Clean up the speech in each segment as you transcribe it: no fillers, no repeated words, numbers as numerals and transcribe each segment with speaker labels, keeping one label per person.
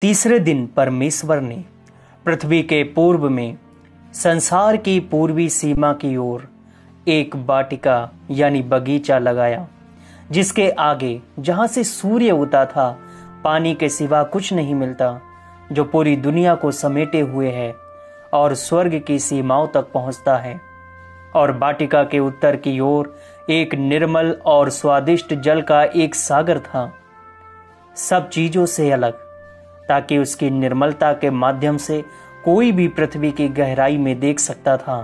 Speaker 1: तीसरे दिन परमेश्वर ने पृथ्वी के पूर्व में संसार की पूर्वी सीमा की ओर एक वाटिका यानी बगीचा लगाया, जिसके आगे जहां से सूर्य उगता था पानी के सिवा कुछ नहीं मिलता, जो पूरी दुनिया को समेटे हुए है और स्वर्ग की सीमाओं तक पहुंचता है। और वाटिका के उत्तर की ओर एक निर्मल और स्वादिष्ट जल का एक सागर था, सब चीजों से अलग, ताकि उसकी निर्मलता के माध्यम से कोई भी पृथ्वी की गहराई में देख सकता था।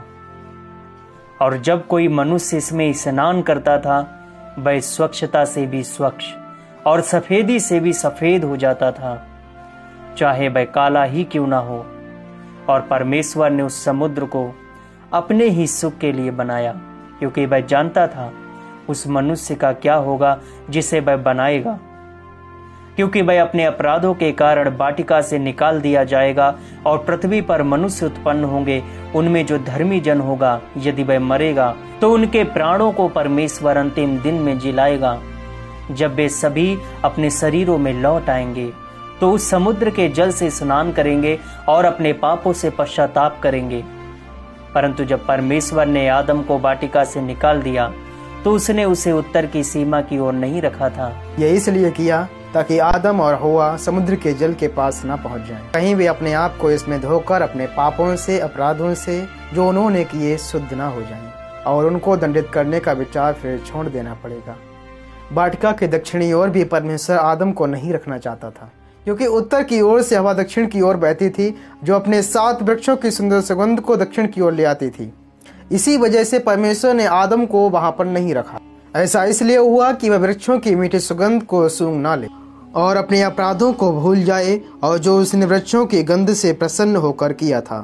Speaker 1: और जब कोई मनुष्य इसमें स्नान करता था, वह स्वच्छता से भी स्वच्छ और सफेदी से भी सफेद हो जाता था, चाहे वह काला ही क्यों ना हो। और परमेश्वर ने उस समुद्र को अपने ही सुख के लिए बनाया, क्योंकि वह जानता था उस मनुष्य का क्या होगा जिसे वह बनाएगा, क्योंकि वह अपने अपराधों के कारण वाटिका से निकाल दिया जाएगा और पृथ्वी पर मनुष्य उत्पन्न होंगे। उनमें जो धर्मी जन होगा, यदि वह मरेगा तो उनके प्राणों को परमेश्वर अंतिम दिन में जिलाएगा। जब वे सभी अपने शरीरों में लौट आएंगे तो उस समुद्र के जल से स्नान करेंगे और अपने पापों से पश्चाताप करेंगे। परंतु जब परमेश्वर ने आदम को वाटिका से निकाल दिया तो उसने उसे उत्तर की सीमा की ओर नहीं रखा था।
Speaker 2: यह इसलिए किया ताकि आदम और हवा समुद्र के जल के पास न पहुंच जाएं। कहीं वे अपने आप को इसमें धोकर अपने पापों से, अपराधों से जो उन्होंने किए शुद्ध न हो जाएं, और उनको दंडित करने का विचार फिर छोड़ देना पड़ेगा। वाटिका के दक्षिणी ओर भी परमेश्वर आदम को नहीं रखना चाहता था, क्योंकि उत्तर की ओर से हवा दक्षिण की ओर बहती थी, जो अपने 7 वृक्षों की सुंदर सुगंध को दक्षिण की ओर ले आती थी। इसी वजह से परमेश्वर ने आदम को वहां पर नहीं रखा। ऐसा इसलिए हुआ कि वह वृक्षों की मीठी सुगंध को सूंघ ना ले और अपने अपराधों को भूल जाए, और जो उसने वृक्षों की गंध से प्रसन्न होकर किया था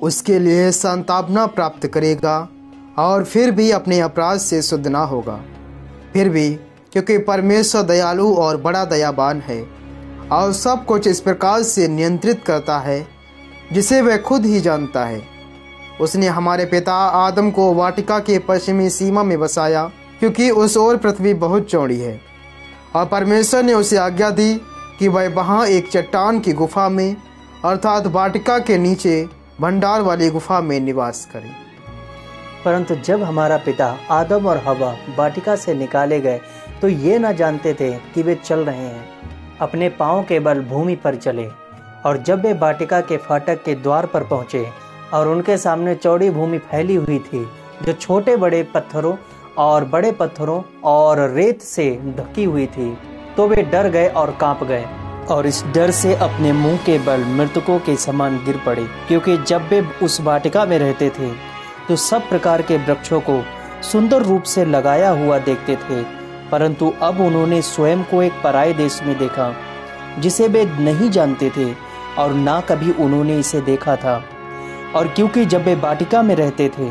Speaker 2: उसके लिए सांत्वना प्राप्त करेगा, और फिर भी अपने अपराध से शुद्ध ना होगा। फिर भी क्योंकि परमेश्वर दयालु और बड़ा दयावान है और सब कुछ इस प्रकार से नियंत्रित करता है जिसे वह खुद ही जानता है, उसने हमारे पिता आदम को वाटिका के पश्चिमी सीमा में बसाया, क्योंकि उस ओर पृथ्वी बहुत चौड़ी है। और परमेश्वर ने उसे आज्ञा दी कि वह वहाँ एक चट्टान की गुफा में, अर्थात वाटिका के नीचे भंडार वाली गुफा में निवास करे।
Speaker 1: परंतु जब हमारा पिता आदम और हवा वाटिका से निकाले गए तो ये न जानते थे कि वे चल रहे हैं, अपने पांव के बल भूमि पर चले। और जब वे वाटिका के फाटक के द्वार पर पहुंचे और उनके सामने चौड़ी भूमि फैली हुई थी, जो छोटे बड़े पत्थरों और बड़े पत्थरों और रेत से ढकी हुई थी, तो वे डर गए और कांप गए और इस डर से अपने मुंह के बल मृतकों के समान गिर पड़े। क्योंकि जब वे उस वाटिका में रहते थे तो सब प्रकार के वृक्षों को सुंदर रूप से लगाया हुआ देखते थे, परंतु अब उन्होंने स्वयं को एक पराये देश में देखा, जिसे वे नहीं जानते थे और ना कभी उन्होंने इसे देखा था। और क्योंकि जब वे वाटिका में रहते थे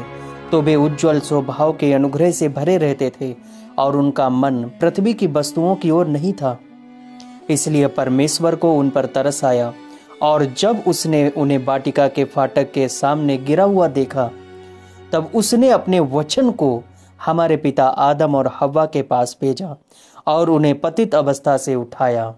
Speaker 1: तो वे उज्जवल स्वभाव के अनुग्रह से भरे रहते थे और उनका मन पृथ्वी की वस्तुओं की ओर नहीं था, इसलिए परमेश्वर को उन पर तरस आया। और जब उसने उन्हें वाटिका के फाटक के सामने गिरा हुआ देखा, तब उसने अपने वचन को हमारे पिता आदम और हव्वा के पास भेजा और उन्हें पतित अवस्था से उठाया।